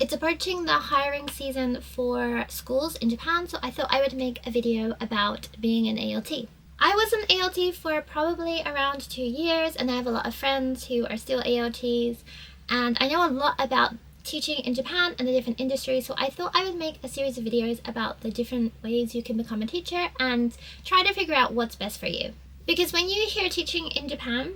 It's approaching the hiring season for schools in Japan, so I thought I would make a video about being an ALT. I was an ALT for probably around 2 years, and I have a lot of friends who are still ALTs, and I know a lot about teaching in Japan and the different industries, so I thought I would make a series of videos about the different ways you can become a teacher and try to figure out what's best for you. Because when you hear teaching in Japan,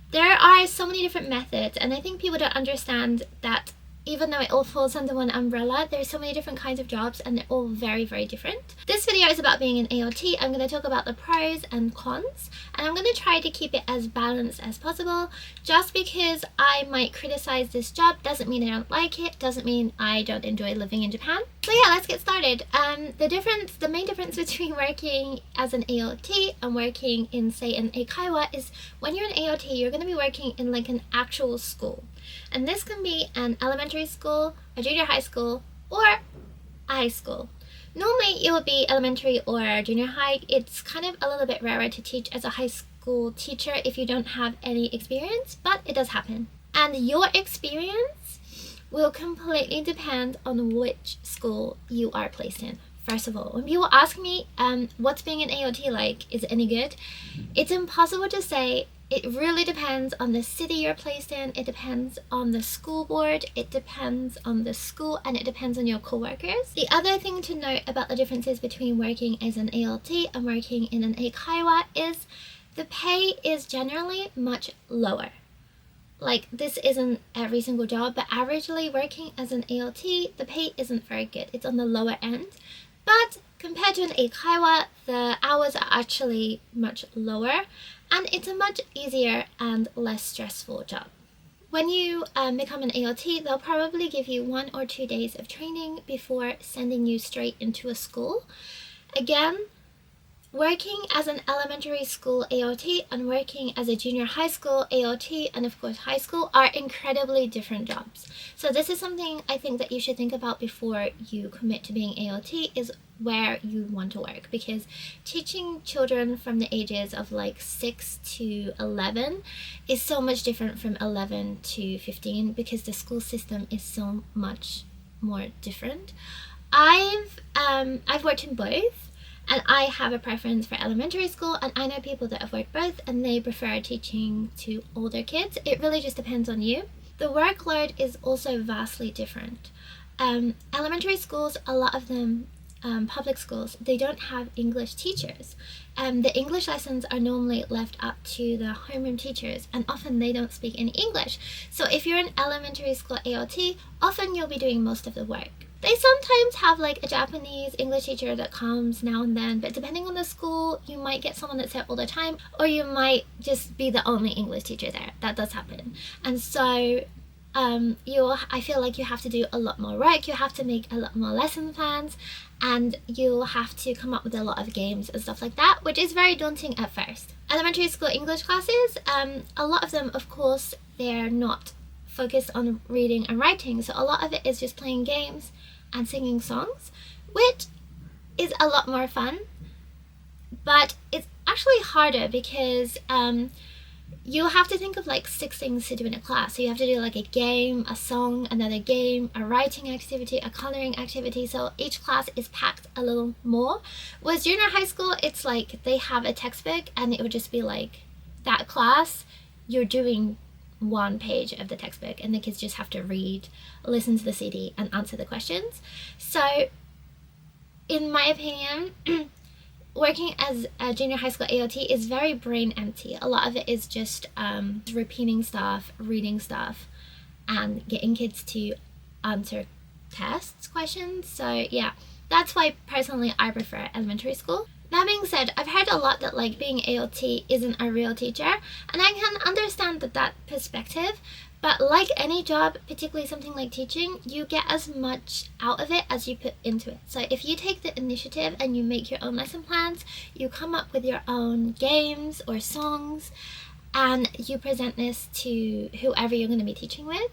there are so many different methods, and I think people don't understand that even though it all falls under one umbrella, there's so many different kinds of jobs and they're all very, very different. This video is about being an ALT. I'm going to talk about the pros and cons, and I'm going to try to keep it as balanced as possible. Just because I might criticize this job doesn't mean I don't like it, doesn't mean I don't enjoy living in Japan. So yeah, let's get started. The main difference between working as an ALT and working in, say, an eikaiwa is when you're an ALT, you're going to be working in like an actual school. And this can be an elementary school, a junior high school, or a high school. Normally it would be elementary or junior high. It's kind of a little bit rarer to teach as a high school teacher if you don't have any experience, but it does happen. And your experience will completely depend on which school you are placed in. First of all, when people ask me, what's being an ALT like? Is it any good? It's impossible to say. It really depends on the city you're placed in, it depends on the school board, it depends on the school, and it depends on your co-workers. The other thing to note about the differences between working as an ALT and working in an eikaiwa is the pay is generally much lower. Like, this isn't every single job, but averagely working as an ALT, the pay isn't very good. It's on the lower end. But compared to an eikaiwa, the hours are actually much lower, and it's a much easier and less stressful job. When you become an ALT, they'll probably give you 1 or 2 days of training before sending you straight into a school. Again, working as an elementary school ALT and working as a junior high school ALT and of course high school are incredibly different jobs. So this is something I think that you should think about before you commit to being ALT, is where you want to work, because teaching children from the ages of like 6 to 11 is so much different from 11 to 15 because the school system is so much more different. I've worked in both. And I have a preference for elementary school, and I know people that have worked both and they prefer teaching to older kids. It really just depends on you. The workload is also vastly different. Elementary schools, a lot of them, public schools, they don't have English teachers. The English lessons are normally left up to the homeroom teachers, and often they don't speak any English. So if you're an elementary school ALT, often you'll be doing most of the work. They sometimes have like a Japanese English teacher that comes now and then, but depending on the school, you might get someone that's there all the time, or you might just be the only English teacher there. That does happen. And so I feel like you have to do a lot more work, you have to make a lot more lesson plans, and you'll have to come up with a lot of games and stuff like that, which is very daunting at first. Elementary school English classes, a lot of them, of course, they're not focused on reading and writing, so a lot of it is just playing games and singing songs, which is a lot more fun, but it's actually harder because you'll have to think of like 6 things to do in a class. So you have to do like a game, a song, another game, a writing activity, a coloring activity, so each class is packed a little more. Whereas junior high school, it's like they have a textbook and it would just be like that class, you're doing 1 page of the textbook and the kids just have to read, listen to the CD and answer the questions. So in my opinion, working as a junior high school ALT is very brain empty. A lot of it is just repeating stuff, reading stuff, and getting kids to answer questions. So yeah, that's why personally I prefer elementary school. That being said, I've heard a lot that like being ALT isn't a real teacher, and I can understand that perspective, but like any job, particularly something like teaching, you get as much out of it as you put into it. So if you take the initiative and you make your own lesson plans, you come up with your own games or songs, and you present this to whoever you're going to be teaching with,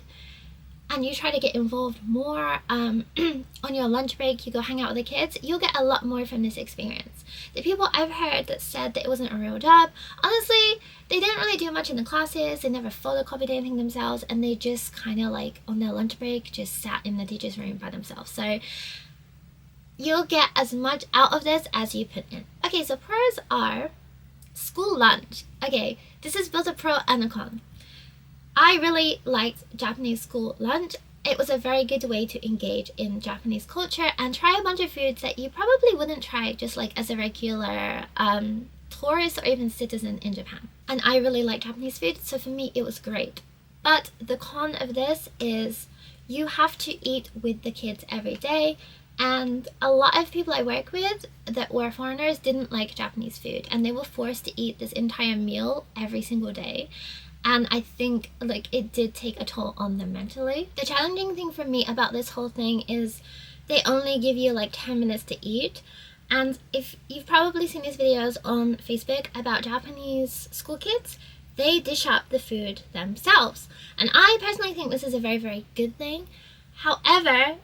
and you try to get involved more on your lunch break, you go hang out with the kids, you'll get a lot more from this experience. The people I've heard that said that it wasn't a real job, honestly, they didn't really do much in the classes, they never photocopied anything themselves, and they just kind of like on their lunch break just sat in the teacher's room by themselves. So you'll get as much out of this as you put in. Okay, so pros are school lunch. Okay, this is both a pro and a con. I really liked Japanese school lunch. It was a very good way to engage in Japanese culture and try a bunch of foods that you probably wouldn't try just like as a regular tourist or even citizen in Japan. And I really like Japanese food, so for me it was great. But the con of this is you have to eat with the kids every day, and a lot of people I work with that were foreigners didn't like Japanese food, and they were forced to eat this entire meal every single day. And I think like it did take a toll on them mentally. The challenging thing for me about this whole thing is they only give you like 10 minutes to eat. And if you've probably seen these videos on Facebook about Japanese school kids, they dish up the food themselves. And I personally think this is a very, very good thing. However,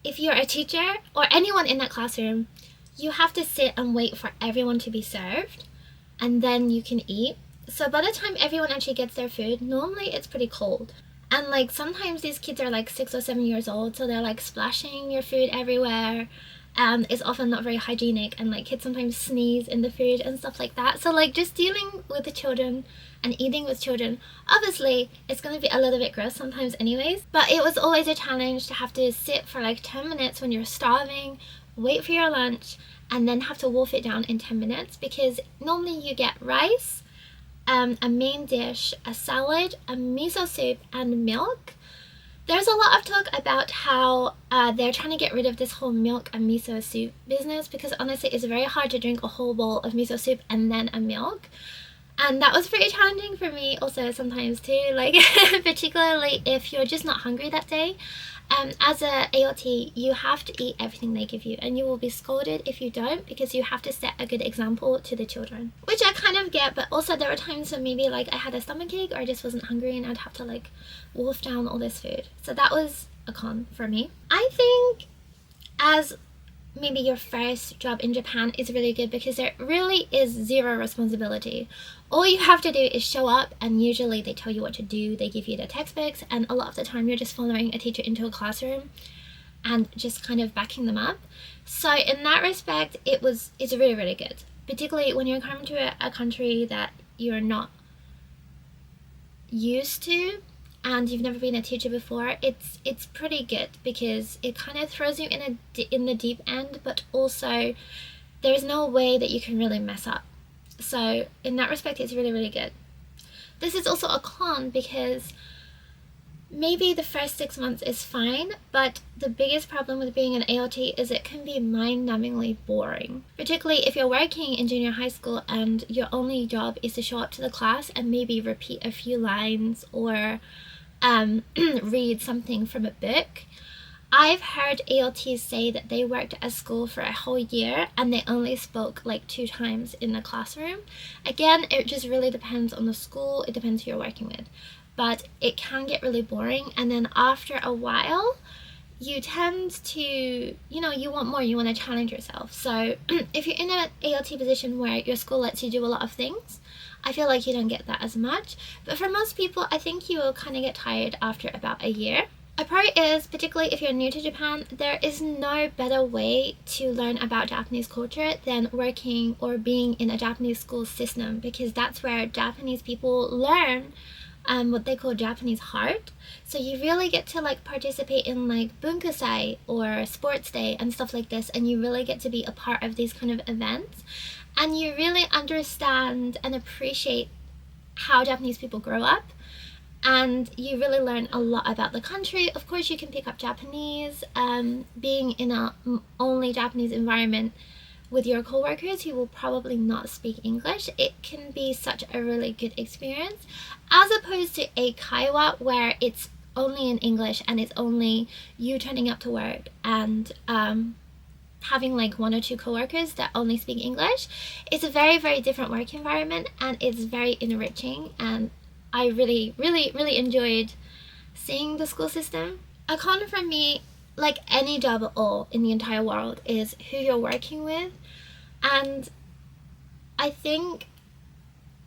if you're a teacher or anyone in that classroom, you have to sit and wait for everyone to be served, and then you can eat. So by the time everyone actually gets their food, normally it's pretty cold. And like sometimes these kids are like 6 or 7 years old, so they're like splashing your food everywhere. It's often not very hygienic, and like kids sometimes sneeze in the food and stuff like that. So like just dealing with the children and eating with children, obviously it's going to be a little bit gross sometimes anyways, but it was always a challenge to have to sit for like 10 minutes when you're starving, wait for your lunch, and then have to wolf it down in 10 minutes, because normally you get rice, a main dish, a salad, a miso soup, and milk. There's a lot of talk about how they're trying to get rid of this whole milk and miso soup business, because honestly it's very hard to drink a whole bowl of miso soup and then a milk. And that was pretty challenging for me also sometimes too, like particularly if you're just not hungry that day. As a ALT, you have to eat everything they give you, and you will be scolded if you don't, because you have to set a good example to the children. Which I kind of get, but also there were times when maybe like I had a stomachache or I just wasn't hungry and I'd have to like wolf down all this food. So that was a con for me. I think as maybe your first job in Japan is really good because there really is zero responsibility. All you have to do is show up, and usually they tell you what to do, they give you the textbooks, and a lot of the time you're just following a teacher into a classroom and just kind of backing them up. So in that respect, it's really, really good, particularly when you're coming to a country that you're not used to and you've never been a teacher before. It's pretty good because it kind of throws you in the deep end, but also there's no way that you can really mess up. So in that respect, it's really, really good. This is also a con because maybe the first 6 months is fine, but the biggest problem with being an ALT is it can be mind-numbingly boring. Particularly if you're working in junior high school and your only job is to show up to the class and maybe repeat a few lines or read something from a book. I've heard ALTs say that they worked at a school for a whole year and they only spoke like 2 times in the classroom. Again, it just really depends on the school, it depends who you're working with. But it can get really boring, and then after a while, you tend to, you want more, you want to challenge yourself. So if you're in an ALT position where your school lets you do a lot of things, I feel like you don't get that as much. But for most people, I think you will kind of get tired after about a year. A pro is, particularly if you're new to Japan, there is no better way to learn about Japanese culture than working or being in a Japanese school system, because that's where Japanese people learn what they call Japanese heart. So you really get to like participate in like bunkasai or sports day and stuff like this, and you really get to be a part of these kind of events, and you really understand and appreciate how Japanese people grow up, and you really learn a lot about the country. Of course, you can pick up Japanese. Being in a only Japanese environment with your co-workers who will probably not speak English, it can be such a really good experience, as opposed to a kaiwa where it's only in English and it's only you turning up to work and having like 1 or 2 co-workers that only speak English. It's a very, very different work environment, and it's very enriching, and I really, really, really enjoyed seeing the school system. A con for me, like any job at all in the entire world, is who you're working with. And I think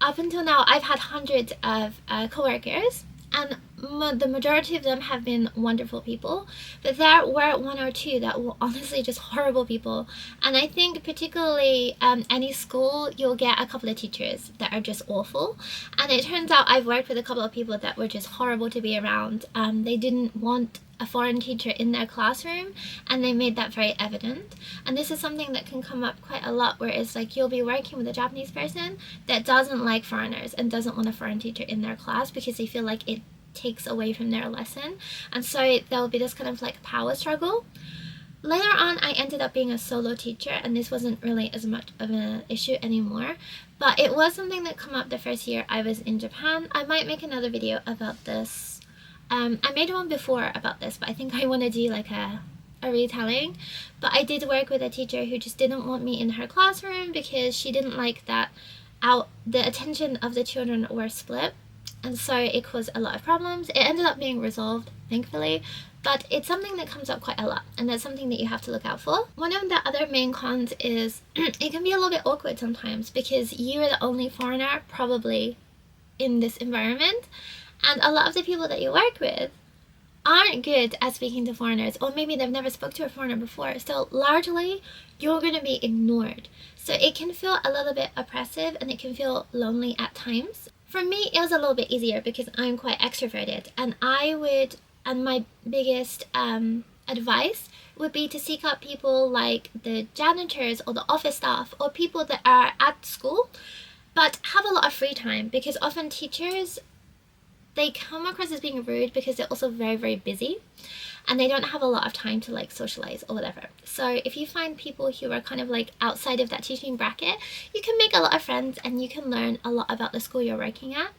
up until now, I've had hundreds of co-workers, and the majority of them have been wonderful people, but there were one or two that were honestly just horrible people. And I think particularly any school, you'll get a couple of teachers that are just awful, and it turns out I've worked with a couple of people that were just horrible to be around. They didn't want a foreign teacher in their classroom, and they made that very evident. And this is something that can come up quite a lot, where it's like you'll be working with a Japanese person that doesn't like foreigners and doesn't want a foreign teacher in their class because they feel like it takes away from their lesson, and so there'll be this kind of like power struggle. Later on, I ended up being a solo teacher, and this wasn't really as much of an issue anymore, but it was something that came up the first year I was in Japan. I might make another video about this. I made one before about this, but I think I want to do like a retelling. But I did work with a teacher who just didn't want me in her classroom because she didn't like that the attention of the children were split, and so it caused a lot of problems. It ended up being resolved, thankfully, but it's something that comes up quite a lot, and that's something that you have to look out for. One of the other main cons is it can be a little bit awkward sometimes because you are the only foreigner probably in this environment, and a lot of the people that you work with aren't good at speaking to foreigners, or maybe they've never spoke to a foreigner before, so largely you're going to be ignored. So it can feel a little bit oppressive, and it can feel lonely at times. For me, it was a little bit easier because I'm quite extroverted, and my biggest advice would be to seek out people like the janitors or the office staff or people that are at school but have a lot of free time, because often teachers, they come across as being rude because they're also very, very busy and they don't have a lot of time to like socialize or whatever. So if you find people who are kind of like outside of that teaching bracket, you can make a lot of friends and you can learn a lot about the school you're working at.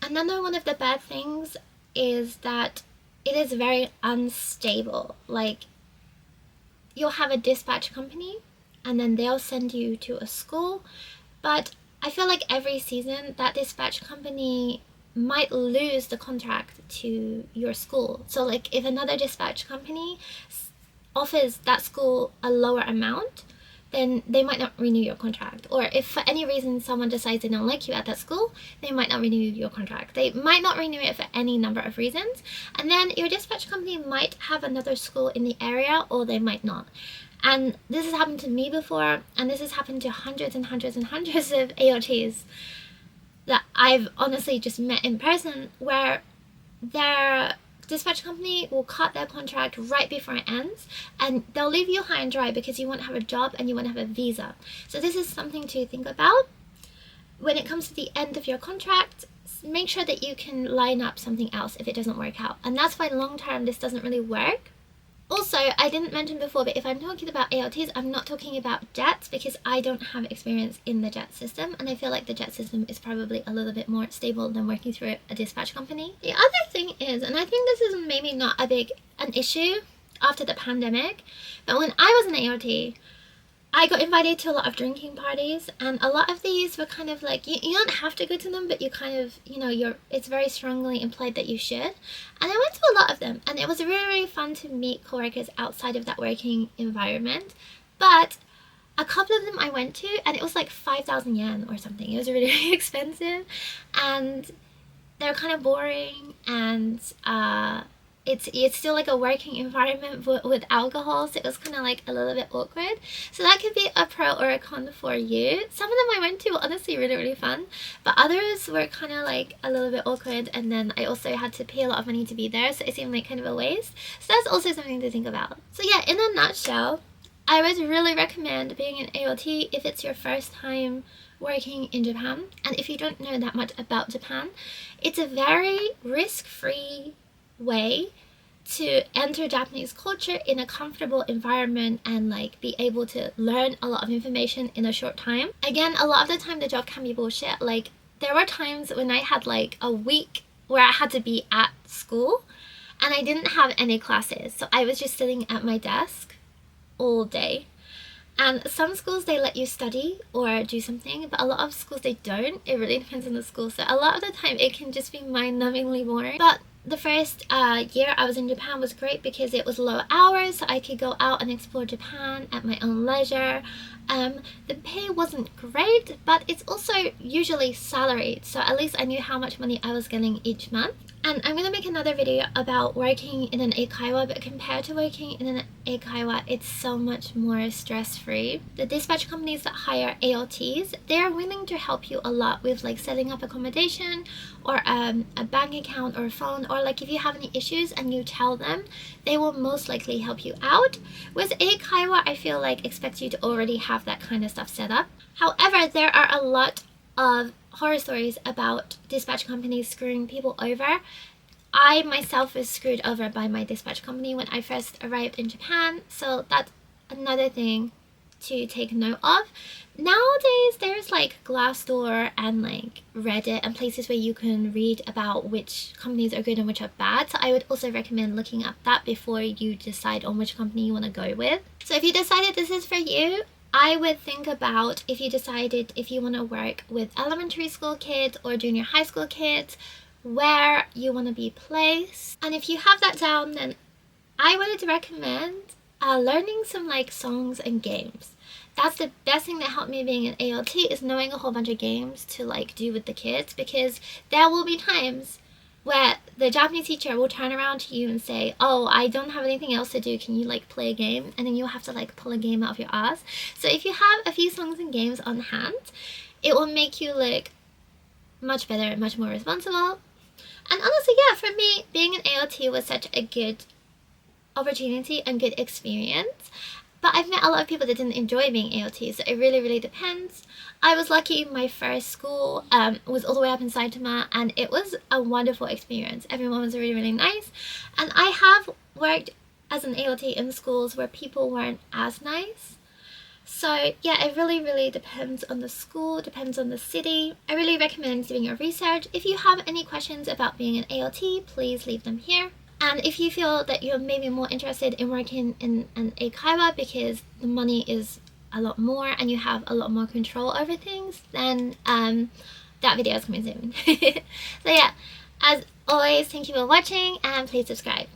Another one of the bad things is that it is very unstable. Like, you'll have a dispatch company and then they'll send you to a school, but I feel like every season that dispatch company might lose the contract to your school. So like if another dispatch company offers that school a lower amount, then they might not renew your contract. Or if for any reason someone decides they don't like you at that school, they might not renew your contract. They might not renew it for any number of reasons. And then your dispatch company might have another school in the area, or they might not. And this has happened to me before, and this has happened to hundreds and hundreds and hundreds of AOTs that I've honestly just met in person, where their dispatch company will cut their contract right before it ends, and they'll leave you high and dry because you won't have a job and you won't have a visa. So this is something to think about. When it comes to the end of your contract, make sure that you can line up something else if it doesn't work out. And that's why long term this doesn't really work. Also, I didn't mention before, but if I'm talking about ALTs, I'm not talking about JETs because I don't have experience in the JET system, and I feel like the JET system is probably a little bit more stable than working through a dispatch company. The other thing is, and I think this is maybe not an issue after the pandemic, but when I was an ALT, I got invited to a lot of drinking parties, and a lot of these were kind of like, you don't have to go to them, but you kind of, it's very strongly implied that you should. And I went to a lot of them, and it was really, really fun to meet coworkers outside of that working environment. But a couple of them I went to, and it was like 5,000 yen or something. It was really, really expensive, and they were kind of boring, and it's still like a working environment with alcohol, so it was kind of like a little bit awkward. So that could be a pro or a con for you. Some of them I went to were honestly really, really fun, but others were kind of like a little bit awkward, and then I also had to pay a lot of money to be there, so it seemed like kind of a waste. So that's also something to think about. So yeah, in a nutshell, I would really recommend being an AOT if it's your first time working in Japan, and if you don't know that much about Japan. It's a very risk-free way to enter Japanese culture in a comfortable environment and like be able to learn a lot of information in a short time. Again, a lot of the time the job can be bullshit. Like, there were times when I had like a week where I had to be at school and I didn't have any classes, so I was just sitting at my desk all day. And some schools, they let you study or do something, but a lot of schools they don't. It really depends on the school. So a lot of the time it can just be mind-numbingly boring. But The first year I was in Japan was great because it was low hours, so I could go out and explore Japan at my own leisure. The pay wasn't great, but it's also usually salaried, so at least I knew how much money I was getting each month. And I'm gonna make another video about working in an eikaiwa, but compared to working in an eikaiwa, it's so much more stress-free. The dispatch companies that hire ALTs, they're willing to help you a lot with like setting up accommodation or a bank account or a phone, or like if you have any issues and you tell them, they will most likely help you out. With eikaiwa, I feel like expects you to already have that kind of stuff set up. However, there are a lot of horror stories about dispatch companies screwing people over. I myself was screwed over by my dispatch company when I first arrived in Japan, so that's another thing to take note of. Nowadays there's like Glassdoor and like Reddit and places where you can read about which companies are good and which are bad, so I would also recommend looking up that before you decide on which company you want to go with. So if you decided this is for you, I would think about, if you decided if you want to work with elementary school kids or junior high school kids, where you want to be placed. And if you have that down, then I would recommend learning some like songs and games. That's the best thing that helped me being an ALT, is knowing a whole bunch of games to like do with the kids, because there will be times where the Japanese teacher will turn around to you and say, oh, I don't have anything else to do, can you like play a game? And then you'll have to like pull a game out of your ass. So if you have a few songs and games on hand, it will make you look much better and much more responsible. And honestly, yeah, for me, being an ALT was such a good opportunity and good experience. But I've met a lot of people that didn't enjoy being ALT, so it really depends. I was lucky my first school was all the way up in Saitama, and it was a wonderful experience. Everyone was really nice. And I have worked as an ALT in schools where people weren't as nice. So yeah, it really depends on the school, depends on the city. I really recommend doing your research. If you have any questions about being an ALT, please leave them here. And if you feel that you're maybe more interested in working in an eikaiwa because the money is a lot more and you have a lot more control over things, then that video is coming soon. So yeah, as always, thank you for watching and please subscribe.